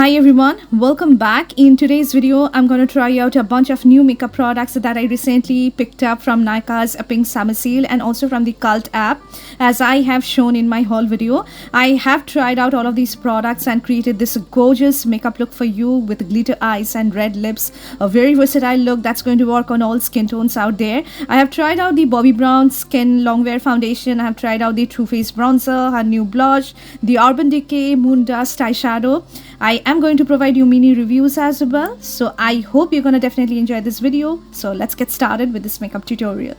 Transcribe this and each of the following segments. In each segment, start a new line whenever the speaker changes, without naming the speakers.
Hi everyone, welcome back. In today's video, I'm going to try out a bunch of new makeup products that I recently picked up from Nykaa's Pink Summer Sale and also from the Cult app. As I have shown in my haul video, I have tried out all of these products and created this gorgeous makeup look for you with glitter eyes and red lips. A very versatile look that's going to work on all skin tones out there. I have tried out the Bobbi Brown Skin Longwear Foundation. I have tried out the Too Faced Bronzer, her new blush, the Urban Decay Moondust eyeshadow. I am going to provide you mini reviews as well, so I hope you're going to definitely enjoy this video. So let's get started with this makeup tutorial.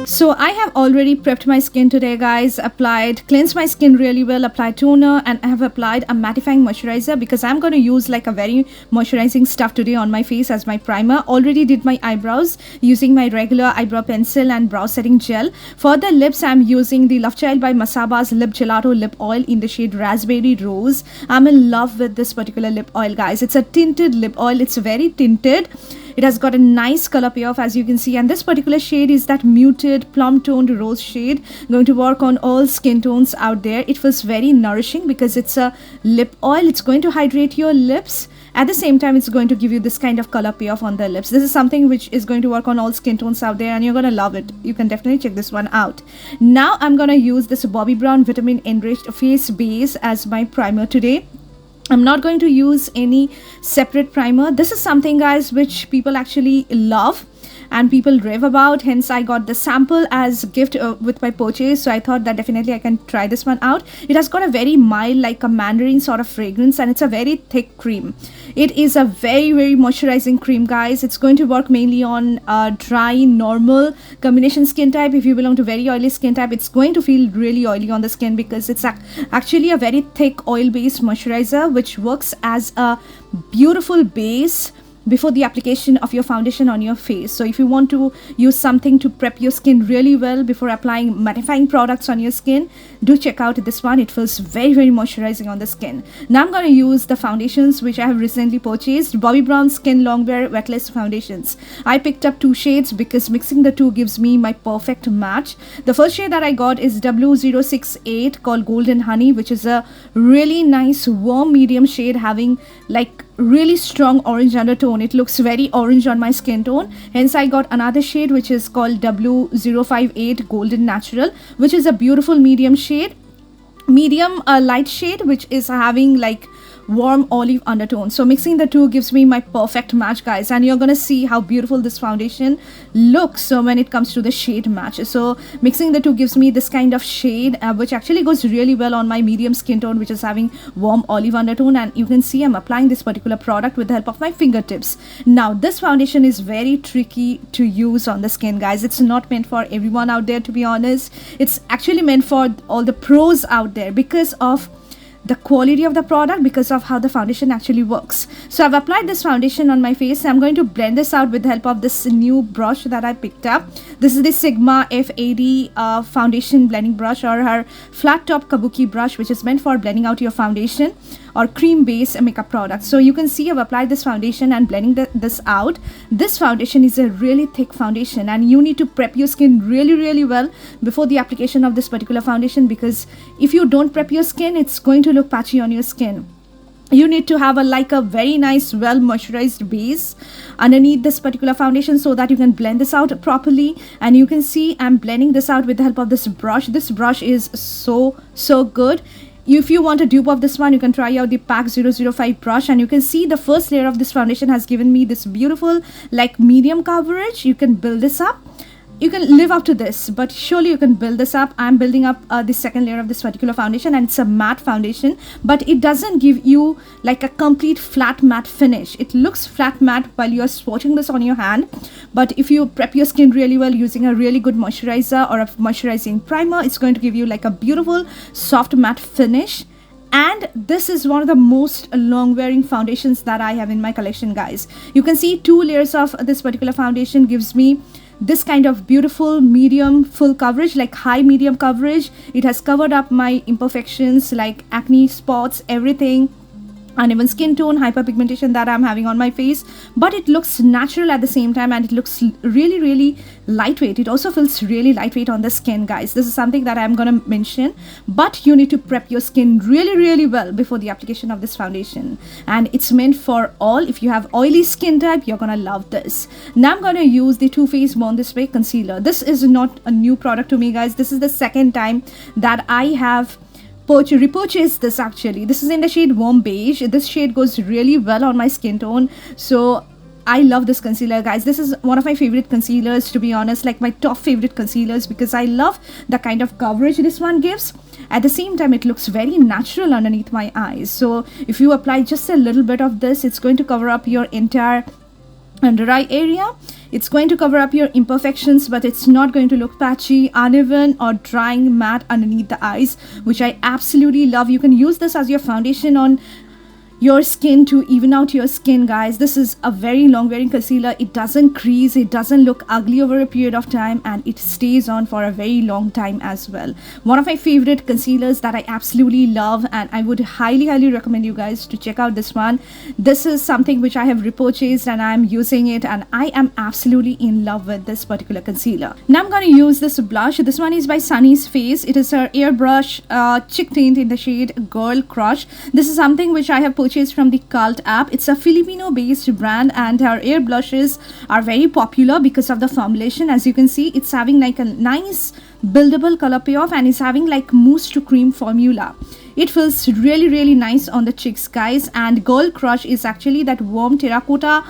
So I have already prepped my skin today, guys. Cleansed my skin really well, applied toner, and I have applied a mattifying moisturizer because I'm going to use like a very moisturizing stuff today on my face as my primer. Already did my eyebrows using my regular eyebrow pencil and brow setting gel. For the lips, I'm using the LOVECHILD by Masaba's Lip Gelato Lip Oil in the shade Raspberry Rose. I'm in love with this particular lip oil, guys. It's a tinted lip oil. It's very tinted. It has got a nice color payoff, as you can see, and this particular shade is that muted plum toned rose shade, going to work on all skin tones out there. It feels very nourishing because it's a lip oil. It's going to hydrate your lips. At the same time, it's going to give you this kind of color payoff on the lips. This is something which is going to work on all skin tones out there and you're going to love it. You can definitely check this one out. Now I'm going to use this Bobbi Brown Vitamin Enriched Face Base as my primer today. I'm not going to use any separate primer. This is something, guys, which people actually love and people rave about. Hence, I got the sample as gift with my purchase. So I thought that definitely I can try this one out. It has got a very mild, like a mandarin sort of fragrance, and it's a very thick cream. It is a very, very moisturizing cream, guys. It's going to work mainly on dry, normal combination skin type. If you belong to very oily skin type, it's going to feel really oily on the skin because it's actually a very thick oil-based moisturizer which works as a beautiful base before the application of your foundation on your face. So if you want to use something to prep your skin really well before applying mattifying products on your skin, do check out this one. It feels very, very moisturizing on the skin. Now I'm going to use the foundations which I have recently purchased. Bobbi Brown Skin Longwear Weightless Foundations. I picked up two shades because mixing the two gives me my perfect match. The first shade that I got is W068 called Golden Honey, which is a really nice warm medium shade having like really strong orange undertone. It looks very orange on my skin tone. Hence I got another shade which is called W058 Golden Natural, which is a beautiful medium shade, light shade, which is having like warm olive undertone. So mixing the two gives me my perfect match, guys, and you're gonna see how beautiful this foundation looks so when it comes to the shade match. So mixing the two gives me this kind of shade which actually goes really well on my medium skin tone, which is having warm olive undertone. And you can see I'm applying this particular product with the help of my fingertips. Now this foundation is very tricky to use on the skin, guys. It's not meant for everyone out there, to be honest. It's actually meant for all the pros out there because of the quality of the product, because of how the foundation actually works. So I've applied this foundation on my face. I'm going to blend this out with the help of this new brush that I picked up. This is the Sigma F80 foundation blending brush, or her flat top Kabuki brush, which is meant for blending out your foundation or cream based makeup products. So you can see I've applied this foundation and blending this out. This foundation is a really thick foundation and you need to prep your skin really, really well before the application of this particular foundation, because if you don't prep your skin, it's going to look patchy on your skin. You need to have a very nice, well moisturized base underneath this particular foundation so that you can blend this out properly. And you can see I'm blending this out with the help of this brush. This brush is so good. If you want a dupe of this one, you can try out the PAC 005 brush, and you can see the first layer of this foundation has given me this beautiful like medium coverage. You can build this up. You can live up to this, but surely you can build this up. I'm building up the second layer of this particular foundation, and it's a matte foundation, but it doesn't give you like a complete flat matte finish. It looks flat matte while you're swatching this on your hand, but if you prep your skin really well using a really good moisturizer or a moisturizing primer, it's going to give you like a beautiful soft matte finish. And this is one of the most long wearing foundations that I have in my collection, guys. You can see 2 layers of this particular foundation gives me this kind of beautiful medium full coverage, like high medium coverage. It has covered up my imperfections like acne spots, everything. uneven skin tone, hyperpigmentation that I'm having on my face, but it looks natural at the same time, and it looks really lightweight. It also feels really lightweight on the skin, guys. This is something that I'm gonna mention, but you need to prep your skin really well before the application of this foundation, and it's meant for all. If you have oily skin type, you're gonna love this. Now I'm gonna use the Too Faced Born This Way concealer. This is not a new product to me, guys. This is the second time that I have repurchased this. Actually, this is in the shade Warm Beige. This shade goes really well on my skin tone, so I love this concealer, guys. This is one of my favorite concealers, to be honest, like my top favorite concealers, because I love the kind of coverage this one gives. At the same time, it looks very natural underneath my eyes. So if you apply just a little bit of this, it's going to cover up your entire under eye area. It's going to cover up your imperfections, but it's not going to look patchy, uneven, or drying matte underneath the eyes, which I absolutely love. You can use this as your foundation on your skin to even out your skin, guys. This is a very long wearing concealer. It doesn't crease, it doesn't look ugly over a period of time, and it stays on for a very long time as well. One of my favorite concealers that I absolutely love, and I would highly recommend you guys to check out this one. This is something which I have repurchased and I'm using it, and I am absolutely in love with this particular concealer. Now I'm going to use this blush. This one is by Sunny's Face. It is her airbrush chick tint in the shade Girl Crush. This is something which I have purchased from the Cult app. It's a Filipino based brand, and our air blushes are very popular because of the formulation. As you can see, it's having like a nice buildable color payoff, and it's having like mousse to cream formula. It feels really nice on the cheeks, guys. And Girl Crush is actually that warm terracotta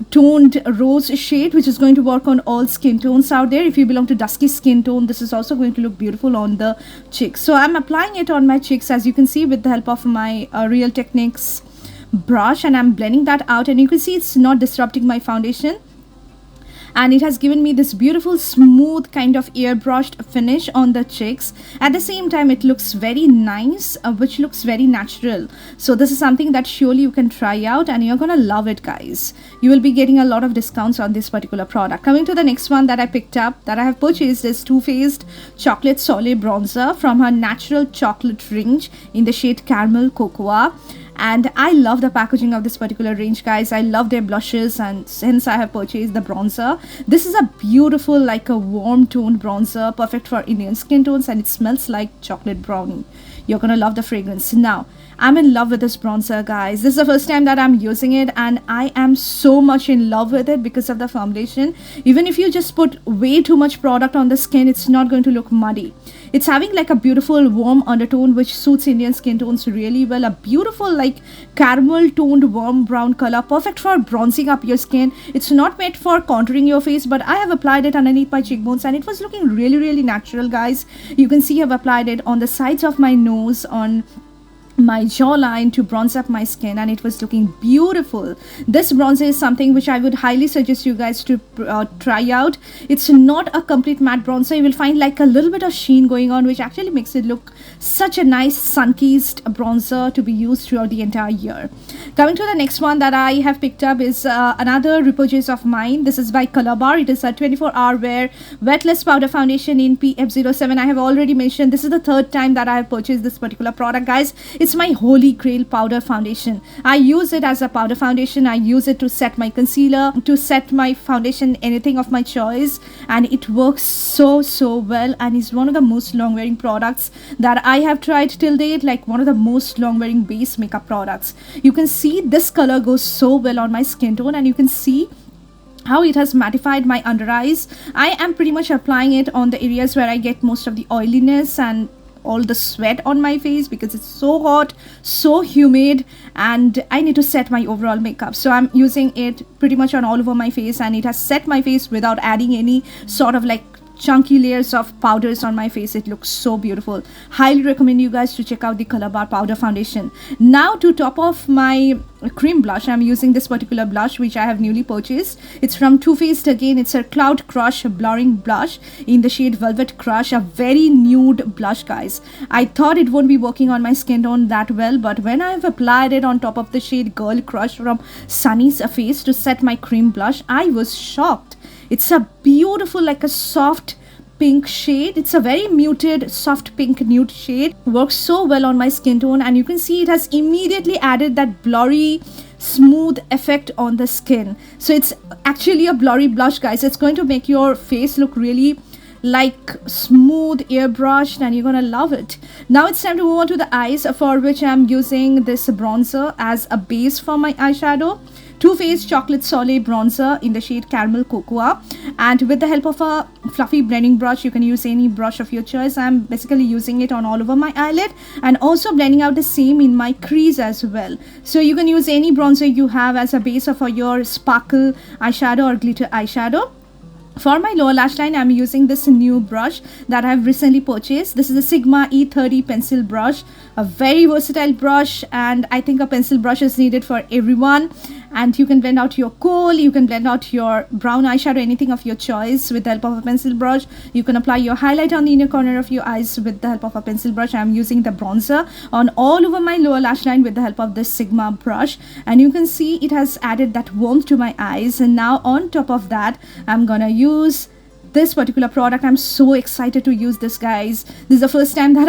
toned rose shade, which is going to work on all skin tones out there. If you belong to dusky skin tone, this is also going to look beautiful on the cheeks. So I'm applying it on my cheeks, as you can see, with the help of my Real Techniques brush, and I'm blending that out, and you can see it's not disrupting my foundation, and it has given me this beautiful smooth kind of airbrushed finish on the cheeks. At the same time, it looks very nice, which looks very natural. So this is something that surely you can try out, and you're gonna love it, guys. You will be getting a lot of discounts on this particular product. Coming to the next one that I picked up, that I have purchased, is Too Faced Chocolate Soleil Bronzer from her Natural Chocolate range in the shade Caramel Cocoa. And I love the packaging of this particular range, guys. I love their blushes, and since I have purchased the bronzer, this is a beautiful, like a warm toned bronzer, perfect for Indian skin tones, and it smells like chocolate brownie. You're gonna love the fragrance. Now I'm in love with this bronzer, guys. This is the first time that I'm using it, and I am so much in love with it because of the formulation. Even if you just put way too much product on the skin, it's not going to look muddy. It's having like a beautiful warm undertone which suits Indian skin tones really well. A beautiful like caramel toned warm brown color, perfect for bronzing up your skin. It's not meant for contouring your face, but I have applied it underneath my cheekbones, and it was looking really natural, guys. You can see I've applied it on the sides of my nose, on my jawline, to bronze up my skin, and it was looking beautiful. This bronzer is something which I would highly suggest you guys to try out. It's not a complete matte bronzer. You will find like a little bit of sheen going on, which actually makes it look such a nice sun-kissed bronzer to be used throughout the entire year. Coming to the next one that I have picked up is another repurchase of mine. This is by COLORBAR. It is a 24-hour wear weightless powder foundation in PF07. I have already mentioned this is the third time that I have purchased this particular product, guys. It's my holy grail powder foundation. I use it as a powder foundation. I use it to set my concealer, to set my foundation, anything of my choice, and it works so well, and is one of the most long wearing products that I have tried till date, like one of the most long wearing base makeup products. You can see this color goes so well on my skin tone, and you can see how it has mattified my under eyes. I am pretty much applying it on the areas where I get most of the oiliness and all the sweat on my face, because it's so hot, so humid, and I need to set my overall makeup. So I'm using it pretty much on all over my face, and it has set my face without adding any sort of like chunky layers of powders on my face. It looks so beautiful. Highly recommend you guys to check out the COLORBAR powder foundation. Now to top off my cream blush, I'm using this particular blush which I have newly purchased. It's from Too Faced again. It's a Cloud Crush blurring blush in the shade Velvet Crush, a very nude blush, guys. I thought it won't be working on my skin tone that well, but when I've applied it on top of the shade Girl Crush from Sunny's Face to set my cream blush, I was shocked. It's a beautiful, like a soft pink shade. It's a very muted soft pink nude shade, works so well on my skin tone, and you can see it has immediately added that blurry smooth effect on the skin. So it's actually a blurry blush, guys. It's going to make your face look really like smooth airbrushed, and you're gonna love it. Now it's time to move on to the eyes, for which I'm using this bronzer as a base for my eyeshadow. Too Faced Chocolate Soleil bronzer in the shade Caramel Cocoa, and with the help of a fluffy blending brush, you can use any brush of your choice. I'm basically using it on all over my eyelid and also blending out the same in my crease as well. So you can use any bronzer you have as a base for your sparkle eyeshadow or glitter eyeshadow. For my lower lash line, I'm using this new brush that I've recently purchased. This is a Sigma E30 pencil brush, a very versatile brush, and I think a pencil brush is needed for everyone. And you can blend out your kohl, you can blend out your brown eyeshadow, anything of your choice with the help of a pencil brush. You can apply your highlight on the inner corner of your eyes with the help of a pencil brush. I'm using the bronzer on all over my lower lash line with the help of this Sigma brush, and you can see it has added that warmth to my eyes. And now on top of that, I'm gonna use this particular product. I'm so excited to use this, guys. This is the first time that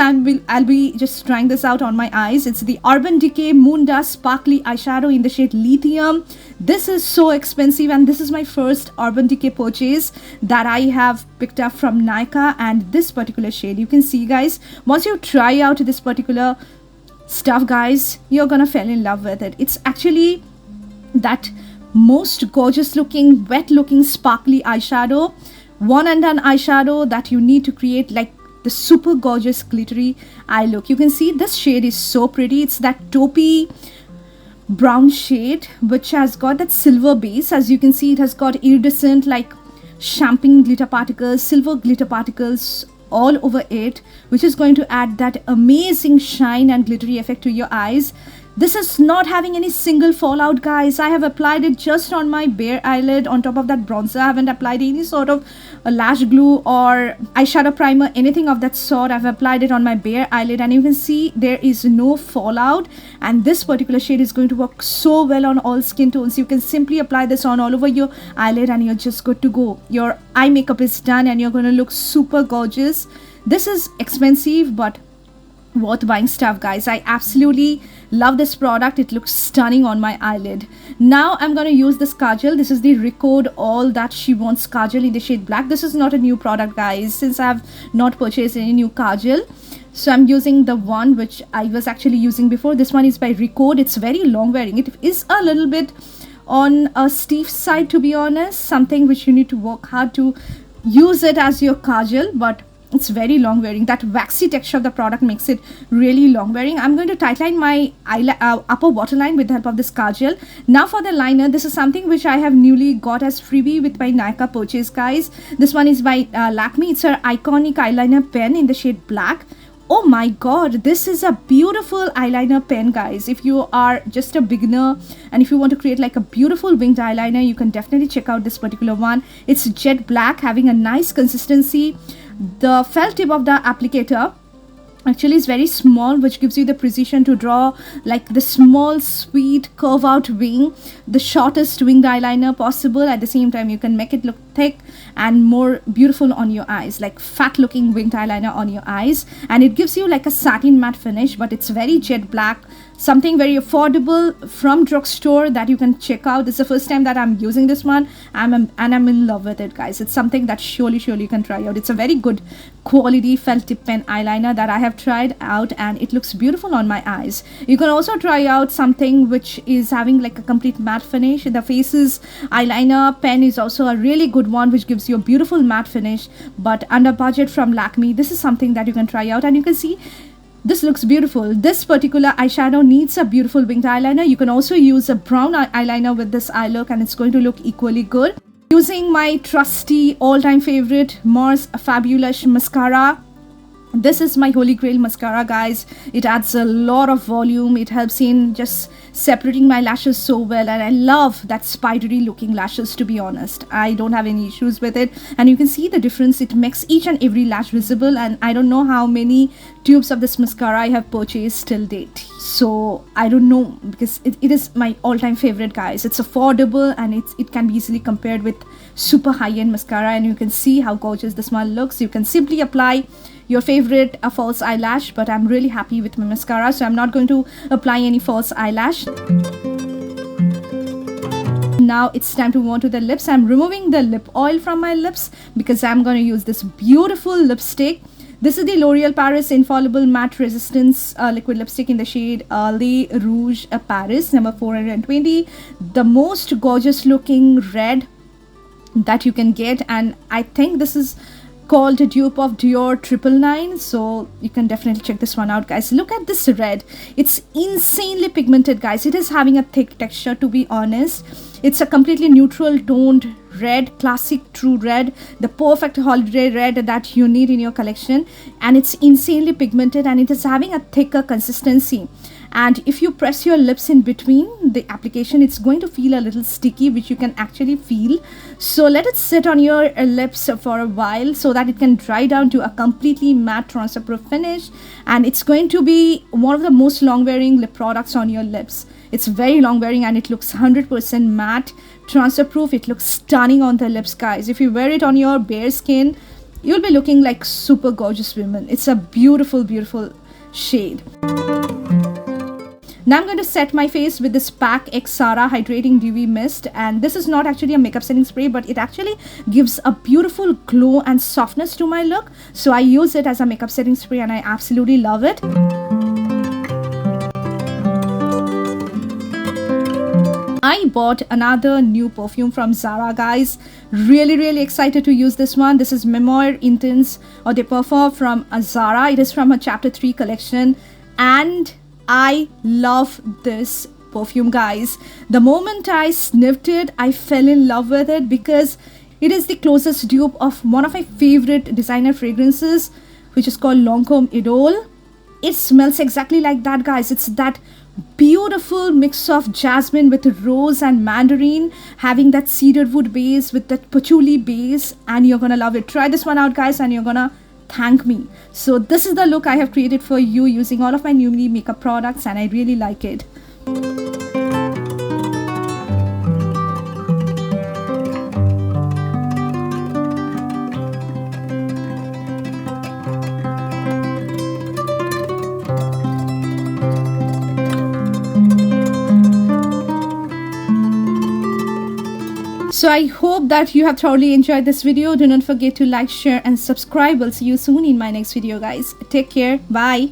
I'll be just trying this out on my eyes. It's the Urban Decay Moondust Sparkly Eyeshadow in the shade Lithium. This is so expensive, and this is my first Urban Decay purchase that I have picked up from Nykaa, and this particular shade, you can see, guys, once you try out this particular stuff, guys, you're gonna fall in love with it. It's actually that most gorgeous looking, wet looking, sparkly eyeshadow, one and done eyeshadow that you need to create like the super gorgeous glittery eye look. You can see this shade is so pretty. It's that taupey brown shade which has got that silver base. As you can see, it has got iridescent like champagne glitter particles, silver glitter particles all over it, which is going to add that amazing shine and glittery effect to your eyes. This is not having any single fallout, guys. I have applied it just on my bare eyelid on top of that bronzer. I haven't applied any sort of a lash glue or eyeshadow primer, anything of that sort. I've applied it on my bare eyelid, and you can see there is no fallout, and this particular shade is going to work so well on all skin tones. You can simply apply this on all over your eyelid and you're just good to go. Your eye makeup is done and you're going to look super gorgeous. This is expensive but worth buying stuff, guys. I absolutely love this product. It looks stunning on my eyelid. Now I'm going to use this kajal. This is the RECODE All That She Wants kajal in the shade black. This is not a new product, guys, since I have not purchased any new kajal. So I'm using the one which I was actually using before. This one is by RECODE. It's very long wearing. It is a little bit on a stiff side, to be honest, something which you need to work hard to use it as your kajal, but it's very long wearing. That waxy texture of the product makes it really long wearing. I'm going to tightline my upper waterline with the help of this kajal. Now for the liner, this is something which I have newly got as freebie with my Nykaa purchase, guys. This one is by LAKME. It's her iconic eyeliner pen in the shade black. Oh my god, this is a beautiful eyeliner pen, guys. If you are just a beginner and if you want to create like a beautiful winged eyeliner, you can definitely check out this particular one. It's jet black, having a nice consistency. The felt tip of the applicator actually is very small, which gives you the precision to draw like the small sweet curve out wing, the shortest winged eyeliner possible. At the same time, you can make it look thick and more beautiful on your eyes, like fat looking winged eyeliner on your eyes, and it gives you like a satin matte finish, but it's very jet black, something very affordable from drugstore that you can check out. This is the first time that I'm using this one, and I'm in love with it, guys. It's something that surely you can try out. It's a very good quality felt tip pen eyeliner that I have tried out, and it looks beautiful on my eyes. You can also try out something which is having like a complete matte finish. The Faces eyeliner pen is also a really good one, which gives you a beautiful matte finish, but under budget, from LAKME. This is something that you can try out, and you can see this looks beautiful. This particular eyeshadow needs a beautiful winged eyeliner. You can also use a brown eyeliner with this eye look, and it's going to look equally good. Using my trusty all-time favorite Mars Fabulous mascara. This is my holy grail mascara, guys. It adds a lot of volume. It helps in just separating my lashes so well, and I love that spidery looking lashes, to be honest. I don't have any issues with it, and you can see the difference. It makes each and every lash visible, and I don't know how many tubes of this mascara I have purchased till date, so I don't know, because it is my all-time favorite, guys. It's affordable, and it can be easily compared with super high-end mascara, and you can see how gorgeous this one looks. You can simply apply your favorite false eyelash, but I'm really happy with my mascara, so I'm not going to apply any false eyelash. Now it's time to move on to the lips. I'm removing the lip oil from my lips because I'm going to use this beautiful lipstick. This is the L'Oreal Paris Infallible Matte Resistance liquid lipstick in the shade Le Rouge Paris, number 420. The most gorgeous looking red that you can get, and I think this is called a dupe of Dior 999, so you can definitely check this one out, guys. Look at this red. It's insanely pigmented, guys. It is having a thick texture, to be honest. It's a completely neutral toned red, classic true red, the perfect holiday red that you need in your collection, and it's insanely pigmented, and it is having a thicker consistency. And if you press your lips in between the application, it's going to feel a little sticky, which you can actually feel. So let it sit on your lips for a while so that it can dry down to a completely matte transfer proof finish, and it's going to be one of the most long wearing lip products on your lips. It's very long wearing, and it looks 100% matte transfer proof. It looks stunning on the lips, guys. If you wear it on your bare skin, you'll be looking like super gorgeous women. It's a beautiful, beautiful shade. Now I'm going to set my face with this PAC X Zara Hydrating Dewy Mist, and this is not actually a makeup setting spray, but it actually gives a beautiful glow and softness to my look. So I use it as a makeup setting spray, and I absolutely love it. I bought another new perfume from Zara, guys. Really excited to use this one. This is Memoir Intense Eau de Parfum from Zara. It is from her Chapter 3 collection, and I love this perfume, guys. The moment I sniffed it, I fell in love with it because it is the closest dupe of one of my favorite designer fragrances, which is called Lancome Idole. It smells exactly like that, guys. It's that beautiful mix of jasmine with rose and mandarin, having that cedarwood base with that patchouli base, and you're gonna love it. Try this one out, guys, and you're gonna thank me. So this is the look I have created for you using all of my Newly makeup products, and I really like it. So I hope that you have thoroughly enjoyed this video. Do not forget to like, share and subscribe. I'll see you soon in my next video, guys. Take care. Bye.